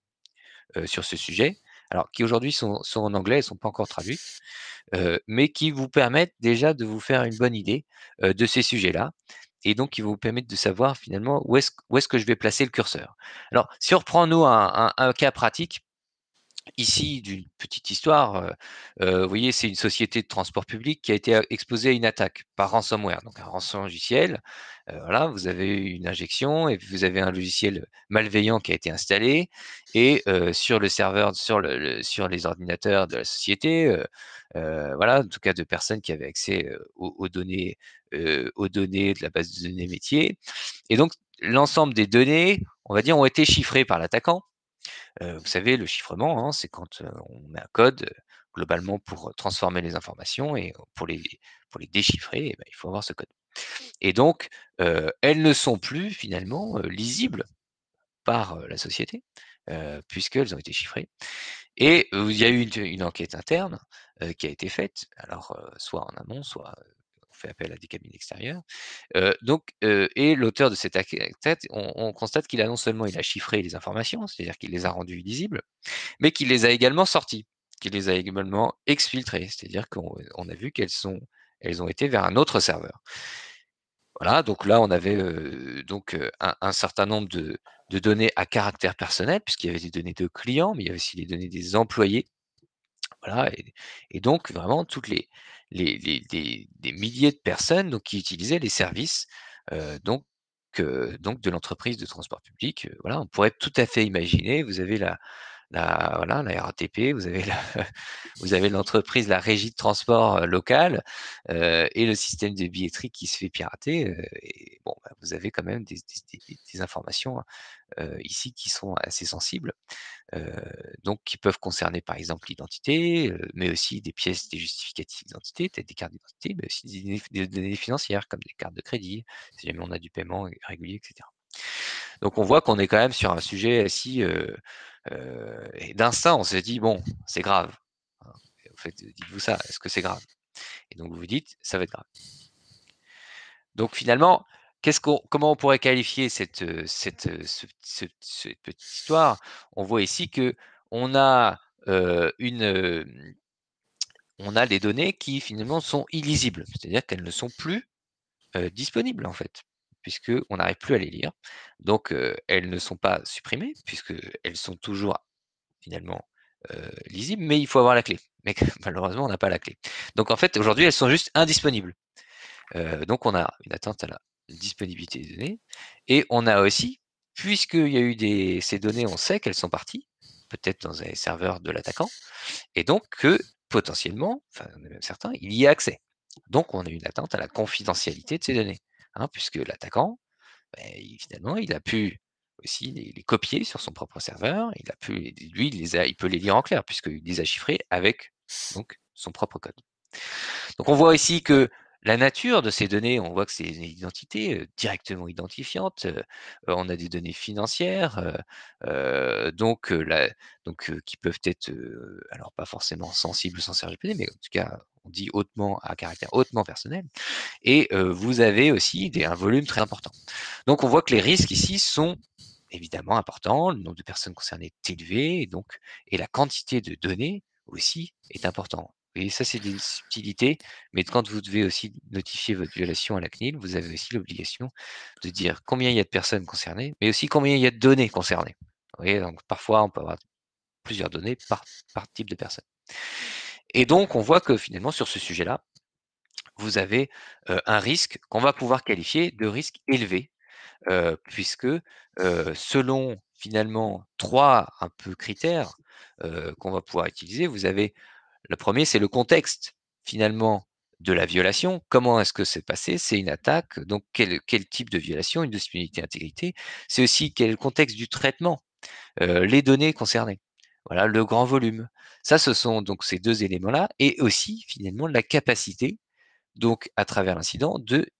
sur ce sujet. Alors qui aujourd'hui sont en anglais, elles sont pas encore traduites, mais qui vous permettent déjà de vous faire une bonne idée, de ces sujets-là et donc qui vous permettent de savoir finalement où est-ce que je vais placer le curseur. Alors si on reprend nous un cas pratique, ici, d'une petite histoire, vous voyez, c'est une société de transport public qui a été exposée à une attaque par ransomware, donc un rançon logiciel. Voilà, vous avez eu une injection et vous avez un logiciel malveillant qui a été installé et sur le serveur, sur les ordinateurs de la société, voilà, en tout cas de personnes qui avaient accès aux données de la base de données métier. Et donc, l'ensemble des données, on va dire, ont été chiffrées par l'attaquant. Vous savez, le chiffrement, hein, c'est quand on met un code globalement pour transformer les informations et pour les déchiffrer, eh ben, il faut avoir ce code. Et donc, elles ne sont plus finalement lisibles par la société, puisqu'elles ont été chiffrées. Et il y a eu une enquête interne qui a été faite, alors soit en amont, soit on fait appel à des cabinets extérieurs. Et l'auteur de cette enquête, on constate qu'il a non seulement il a chiffré les informations, c'est-à-dire qu'il les a rendues lisibles, mais qui les a également sorties, qui les a également exfiltrées, c'est-à-dire qu'on a vu elles ont été vers un autre serveur. Voilà, donc là, on avait un certain nombre de données à caractère personnel, puisqu'il y avait des données de clients, mais il y avait aussi les données des employés. Voilà, et donc vraiment toutes des milliers de personnes donc, qui utilisaient les services donc de l'entreprise de transport public. Voilà, on pourrait tout à fait imaginer, vous avez voilà, la RATP, vous avez l'entreprise, la régie de transport locale et le système de billetterie qui se fait pirater. Et bon, bah, vous avez quand même des informations ici qui sont assez sensibles, donc qui peuvent concerner par exemple l'identité, mais aussi des pièces, des justificatifs d'identité, peut-être des cartes d'identité, mais aussi des données financières comme des cartes de crédit, si jamais on a du paiement régulier, etc. Donc on voit qu'on est quand même sur un sujet assis, et d'instinct, on se dit, bon, c'est grave. Hein. En fait, dites-vous ça, est-ce que c'est grave? Et donc vous vous dites, ça va être grave. Donc finalement, comment on pourrait qualifier cette petite histoire? On voit ici que on a on a des données qui finalement sont illisibles, c'est-à-dire qu'elles ne sont plus disponibles en fait, puisque on n'arrive plus à les lire. Donc elles ne sont pas supprimées puisque elles sont toujours finalement lisibles, mais il faut avoir la clé. Mais malheureusement, on n'a pas la clé. Donc en fait, aujourd'hui, elles sont juste indisponibles. Donc on a une atteinte à la disponibilité des données et on a aussi, puisqu'il y a eu ces données, on sait qu'elles sont parties, peut-être dans un serveur de l'attaquant, et donc que potentiellement, enfin on est même certain, il y a accès. Donc on a une atteinte à la confidentialité de ces données, hein, puisque l'attaquant, ben, finalement, il a pu aussi les copier sur son propre serveur, lui, il peut les lire en clair, puisqu'il les a chiffrés avec donc son propre code. Donc on voit ici que la nature de ces données, on voit que c'est une identité directement identifiante. On a des données financières, qui peuvent être, alors pas forcément sensibles sans RGPD, mais en tout cas, on dit hautement à caractère hautement personnel. Et vous avez aussi un volume très important. Donc on voit que les risques ici sont évidemment importants, le nombre de personnes concernées est élevé, et la quantité de données aussi est important. Et ça, c'est des subtilités, mais quand vous devez aussi notifier votre violation à la CNIL, vous avez aussi l'obligation de dire combien il y a de personnes concernées, mais aussi combien il y a de données concernées. Vous voyez, donc parfois, on peut avoir plusieurs données par type de personne. Et donc, on voit que finalement, sur ce sujet-là, vous avez un risque qu'on va pouvoir qualifier de risque élevé, puisque selon finalement trois un peu critères qu'on va pouvoir utiliser, vous avez le premier, c'est le contexte finalement de la violation. Comment est-ce que c'est passé? C'est une attaque, donc quel type de violation? Une disponibilité, intégrité. C'est aussi quel est le contexte du traitement, les données concernées. Voilà, le grand volume. Ça, ce sont donc ces deux éléments-là, et aussi finalement la capacité donc à travers l'incident,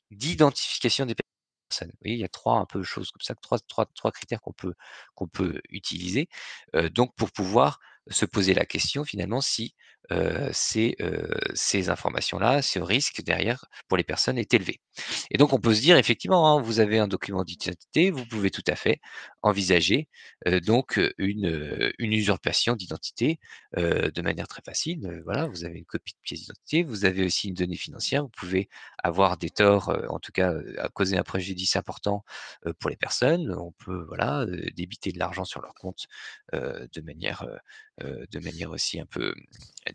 d'identification des personnes. Vous voyez, il y a trois un peu choses comme ça, trois critères qu'on peut utiliser donc pour pouvoir se poser la question finalement si ces informations-là, ce risque derrière pour les personnes est élevé. Et donc on peut se dire effectivement, hein, vous avez un document d'identité, vous pouvez tout à fait envisager donc une usurpation d'identité de manière très facile. Voilà, vous avez une copie de pièce d'identité, vous avez aussi une donnée financière, vous pouvez avoir des torts, en tout cas à causer un préjudice important pour les personnes. On peut voilà débiter de l'argent sur leur compte de manière aussi un peu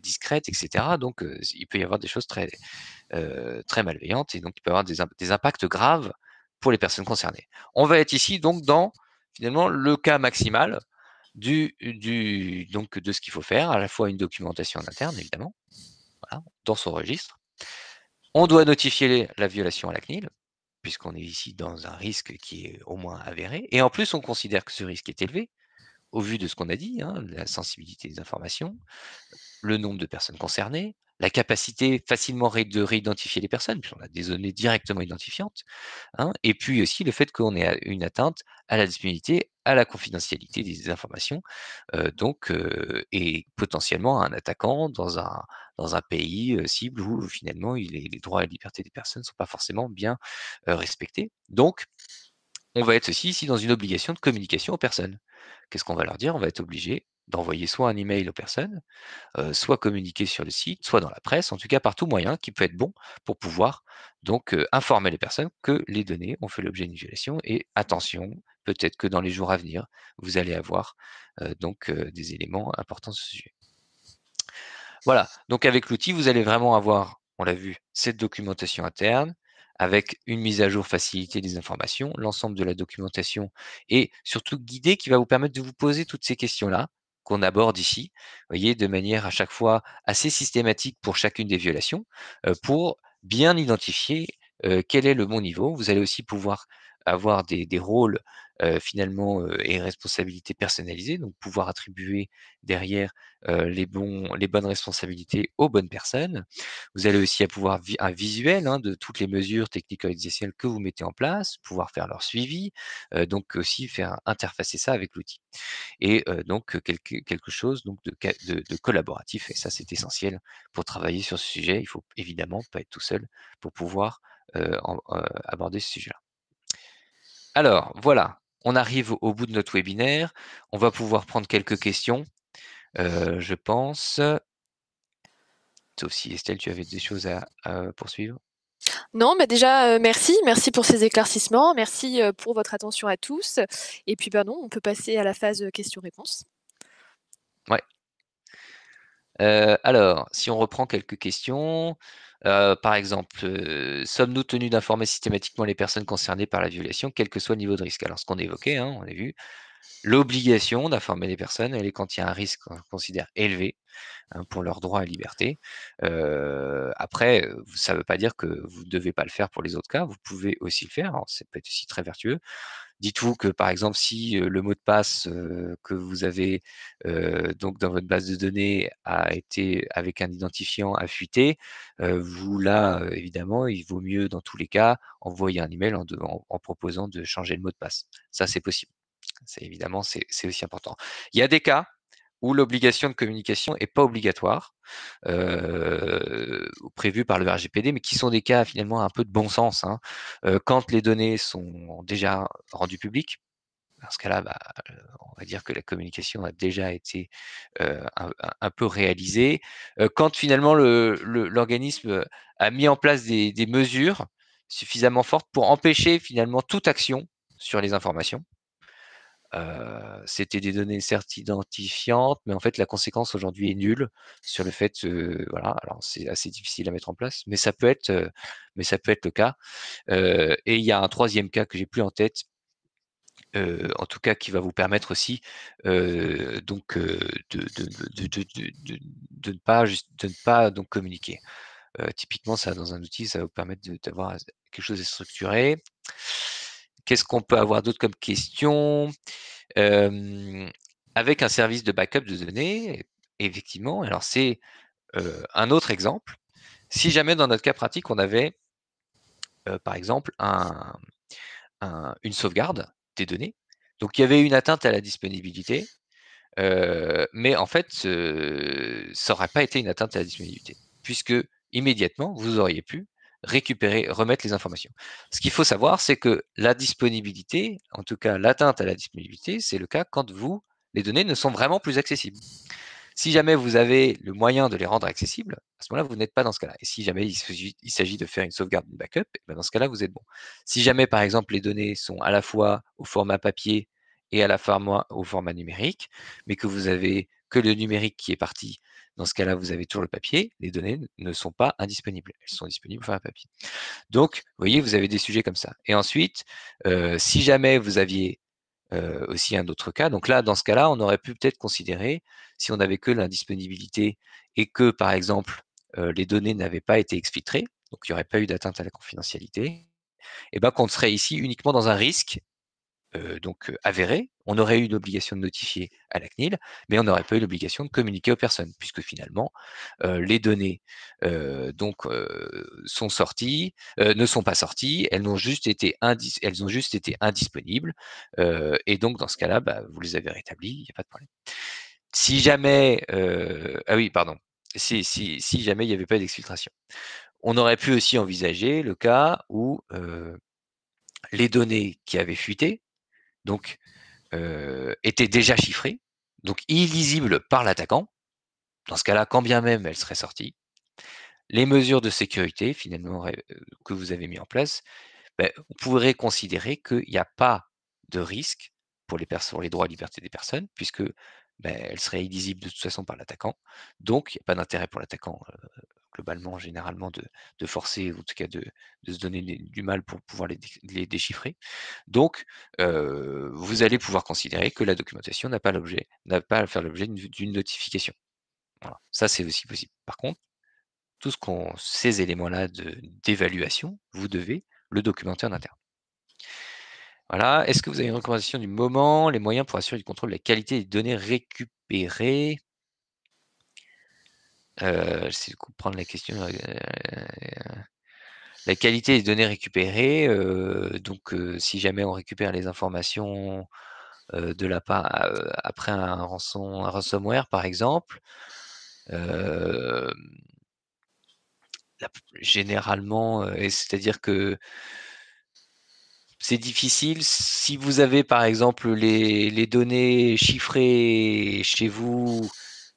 discrète, etc. Donc il peut y avoir des choses très malveillantes et donc il peut y avoir des impacts graves pour les personnes concernées. On va être ici donc dans finalement le cas maximal donc de ce qu'il faut faire, à la fois une documentation en interne évidemment, voilà, dans son registre. On doit notifier la violation à la CNIL, puisqu'on est ici dans un risque qui est au moins avéré, et en plus on considère que ce risque est élevé, au vu de ce qu'on a dit, hein, la sensibilité des informations, le nombre de personnes concernées, la capacité facilement de réidentifier les personnes, puisqu'on a des données directement identifiantes, hein, et puis aussi le fait qu'on ait une atteinte à la disponibilité, à la confidentialité des informations, et potentiellement à un attaquant dans un pays cible où finalement les droits et libertés des personnes ne sont pas forcément bien respectés. Donc, on va être aussi ici dans une obligation de communication aux personnes. Qu'est-ce qu'on va leur dire? On va être obligé d'envoyer soit un email aux personnes, soit communiquer sur le site, soit dans la presse, en tout cas par tout moyen qui peut être bon pour pouvoir donc informer les personnes que les données ont fait l'objet d'une violation et attention, peut-être que dans les jours à venir, vous allez avoir des éléments importants sur ce sujet. Voilà, donc avec l'outil, vous allez vraiment avoir, on l'a vu, cette documentation interne avec une mise à jour facilitée des informations, l'ensemble de la documentation et surtout guidée qui va vous permettre de vous poser toutes ces questions-là qu'on aborde ici, vous voyez, de manière à chaque fois assez systématique pour chacune des violations, pour bien identifier quel est le bon niveau. Vous allez aussi pouvoir avoir des rôles finalement et responsabilités personnalisées, donc pouvoir attribuer derrière les bonnes responsabilités aux bonnes personnes. Vous allez aussi avoir un visuel hein, de toutes les mesures technico-organisationnelles que vous mettez en place, pouvoir faire leur suivi, donc aussi faire interfacer ça avec l'outil. Et donc quelque chose donc de collaboratif, et ça c'est essentiel pour travailler sur ce sujet. Il faut évidemment pas être tout seul pour pouvoir aborder ce sujet-là. Alors voilà, on arrive au bout de notre webinaire. On va pouvoir prendre quelques questions, je pense. Sauf si Estelle, tu avais des choses à poursuivre. Non, mais déjà, merci pour ces éclaircissements. Merci, pour votre attention à tous et puis, ben, non, on peut passer à la phase, questions-réponses. Ouais. Alors, si on reprend quelques questions, par exemple, sommes-nous tenus d'informer systématiquement les personnes concernées par la violation, quel que soit le niveau de risque? Alors, ce qu'on évoquait, hein, on a vu, l'obligation d'informer les personnes, elle est quand il y a un risque qu'on considère élevé, hein, pour leurs droits et libertés. Après, ça ne veut pas dire que vous ne devez pas le faire pour les autres cas, vous pouvez aussi le faire, alors ça peut être aussi très vertueux. Dites-vous que, par exemple, si le mot de passe que vous avez donc dans votre base de données a été avec un identifiant a fuité, vous là, évidemment, il vaut mieux dans tous les cas envoyer un email en proposant de changer le mot de passe. Ça, c'est possible. C'est évidemment, c'est aussi important. Il y a des cas où l'obligation de communication est pas obligatoire, prévue par le RGPD, mais qui sont des cas finalement un peu de bon sens, hein. Quand les données sont déjà rendues publiques, dans ce cas-là, bah, on va dire que la communication a déjà été un peu réalisée. Quand finalement l'organisme a mis en place des mesures suffisamment fortes pour empêcher finalement toute action sur les informations. C'était des données certes identifiantes, mais en fait la conséquence aujourd'hui est nulle sur le fait, voilà, alors c'est assez difficile à mettre en place, mais ça peut être le cas. Et il y a un troisième cas que j'ai plus en tête, en tout cas qui va vous permettre aussi, donc de ne pas donc communiquer. Typiquement ça dans un outil, ça va vous permettre d'avoir quelque chose de structuré. Qu'est-ce qu'on peut avoir d'autre comme question? Avec un service de backup de données, effectivement, alors c'est un autre exemple. Si jamais dans notre cas pratique, on avait par exemple une sauvegarde des données, donc il y avait une atteinte à la disponibilité, Mais en fait, ça aurait pas été une atteinte à la disponibilité, puisque immédiatement, vous auriez pu remettre les informations. Ce qu'il faut savoir, c'est que la disponibilité, en tout cas l'atteinte à la disponibilité, c'est le cas quand les données ne sont vraiment plus accessibles. Si jamais vous avez le moyen de les rendre accessibles, à ce moment-là, vous n'êtes pas dans ce cas-là. Et si jamais il s'agit de faire une sauvegarde, une backup, et ben dans ce cas-là, vous êtes bon. Si jamais, par exemple, les données sont à la fois au format papier et à la fois au format numérique, mais que vous avez que le numérique qui est parti, dans ce cas-là, vous avez toujours le papier, les données ne sont pas indisponibles. Elles sont disponibles au format papier. Donc, vous voyez, vous avez des sujets comme ça. Et ensuite, si jamais vous aviez aussi un autre cas. Donc là, dans ce cas-là, on aurait pu peut-être considérer, si on n'avait que l'indisponibilité et que, par exemple, les données n'avaient pas été exfiltrées, donc il n'y aurait pas eu d'atteinte à la confidentialité, et ben qu'on serait ici uniquement dans un risque avéré. On aurait eu l'obligation de notifier à la CNIL, mais on n'aurait pas eu l'obligation de communiquer aux personnes, puisque finalement, les données sont sorties, ne sont pas sorties, elles ont juste été indisponibles, et donc dans ce cas-là, bah, vous les avez rétablies, il n'y a pas de problème. Si jamais, ah oui, pardon, si jamais il n'y avait pas d'exfiltration, on aurait pu aussi envisager le cas où les données qui avaient fuité, donc étaient déjà chiffrées, donc illisibles par l'attaquant. Dans ce cas-là, quand bien même elles seraient sorties, les mesures de sécurité finalement que vous avez mis en place, ben, on pourrait considérer qu'il n'y a pas de risque pour les droits et libertés des personnes, puisque ben, elles seraient illisibles de toute façon par l'attaquant. Donc, il n'y a pas d'intérêt pour l'attaquant, globalement, généralement, de forcer, ou en tout cas de se donner du mal pour pouvoir les déchiffrer. Donc, vous allez pouvoir considérer que la documentation n'a pas à faire l'objet d'une notification. Voilà. Ça, c'est aussi possible. Par contre, ces éléments-là d'évaluation, vous devez le documenter en interne. Voilà. Est-ce que vous avez une recommandation du moment, les moyens pour assurer le contrôle de la qualité des données récupérées? J'essaie de comprendre la question. La qualité des données récupérées, donc si jamais on récupère les informations de la part après un ransomware, par exemple, euh, généralement, c'est-à-dire que c'est difficile si vous avez par exemple les données chiffrées chez vous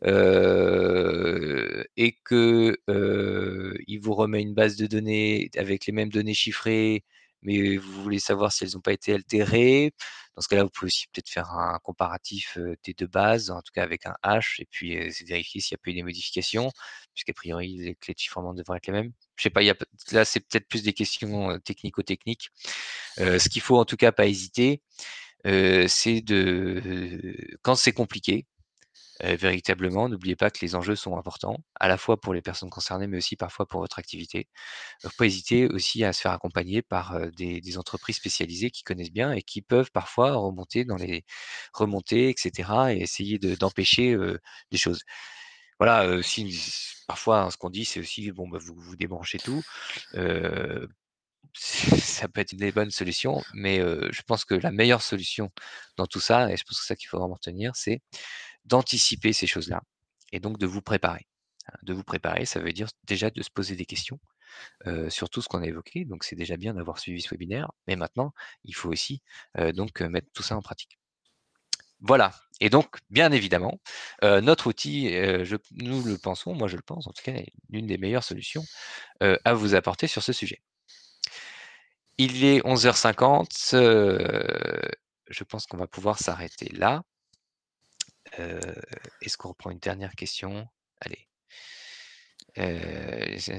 et que il vous remet une base de données avec les mêmes données chiffrées, mais vous voulez savoir si elles n'ont pas été altérées. Dans ce cas-là, vous pouvez aussi peut-être faire un comparatif des deux bases, en tout cas avec un hash, et puis vérifier s'il n'y a pas eu des modifications, puisqu'a priori les clés de chiffrement devraient être les mêmes. Je sais pas, là c'est peut-être plus des questions technico-techniques. Ce qu'il faut en tout cas pas hésiter, c'est quand c'est compliqué, véritablement, n'oubliez pas que les enjeux sont importants, à la fois pour les personnes concernées, mais aussi parfois pour votre activité. Il ne faut pas hésiter aussi à se faire accompagner par des entreprises spécialisées qui connaissent bien et qui peuvent parfois remonter, etc., et essayer d'empêcher des choses. Voilà, parfois, hein, ce qu'on dit, c'est aussi, bon, bah, vous débranchez tout. Ça peut être une des bonnes solutions, mais je pense que la meilleure solution dans tout ça, et je pense que c'est ça qu'il faut vraiment retenir, c'est d'anticiper ces choses-là et donc de vous préparer. De vous préparer, ça veut dire déjà de se poser des questions sur tout ce qu'on a évoqué. Donc c'est déjà bien d'avoir suivi ce webinaire, mais maintenant, il faut aussi mettre tout ça en pratique. Voilà. Et donc, bien évidemment, notre outil, nous le pensons, moi je le pense en tout cas, est l'une des meilleures solutions à vous apporter sur ce sujet. Il est 11h50, je pense qu'on va pouvoir s'arrêter là. Est-ce qu'on reprend une dernière question? Allez.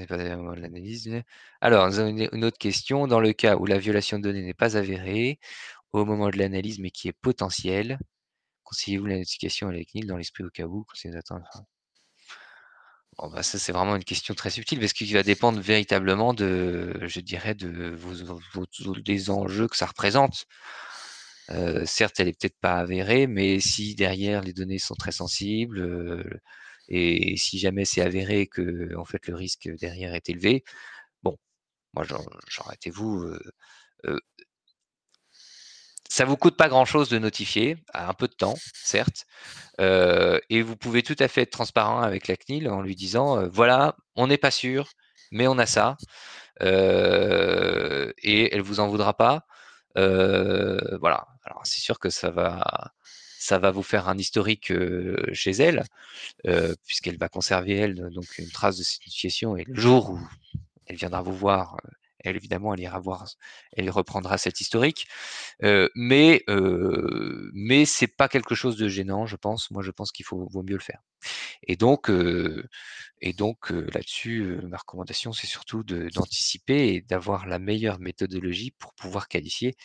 L'analyse. Alors, nous avons une autre question. Dans le cas où la violation de données n'est pas avérée au moment de l'analyse, mais qui est potentielle, conseillez-vous la notification à la CNIL dans l'esprit au cas où? Bon, bah, ça, c'est vraiment une question très subtile parce qu'il va dépendre véritablement je dirais, des enjeux que ça représente. Certes, elle est peut-être pas avérée, mais si derrière les données sont très sensibles, et si jamais c'est avéré que en fait le risque derrière est élevé, bon, moi j'aurais été vous, Ça vous coûte pas grand-chose de notifier, à un peu de temps, certes, et vous pouvez tout à fait être transparent avec la CNIL en lui disant, «Voilà, on n'est pas sûr, mais on a ça», et elle vous en voudra pas. Voilà. Alors c'est sûr que ça va vous faire un historique, chez elle, puisqu'elle va conserver elle, donc une trace de cette notification et le jour où elle viendra vous voir, elle évidemment, elle reprendra cet historique. Mais c'est pas quelque chose de gênant, je pense. Moi, je pense qu'il vaut mieux le faire. Et donc, là-dessus, ma recommandation, c'est surtout d'anticiper et d'avoir la meilleure méthodologie pour pouvoir qualifier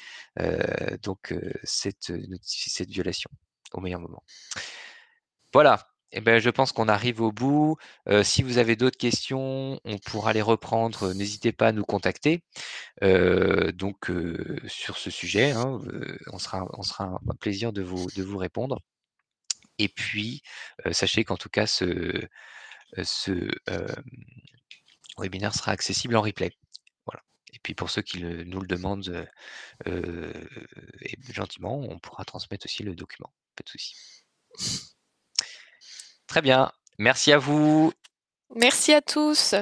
cette violation au meilleur moment. Voilà. Et ben, je pense qu'on arrive au bout. Si vous avez d'autres questions, on pourra les reprendre. N'hésitez pas à nous contacter. Sur ce sujet, hein, on sera un plaisir de vous répondre. Et puis, sachez qu'en tout cas, ce webinaire sera accessible en replay. Voilà. Et puis pour ceux qui nous le demandent et gentiment, on pourra transmettre aussi le document. Pas de souci. Très bien. Merci à vous. Merci à tous.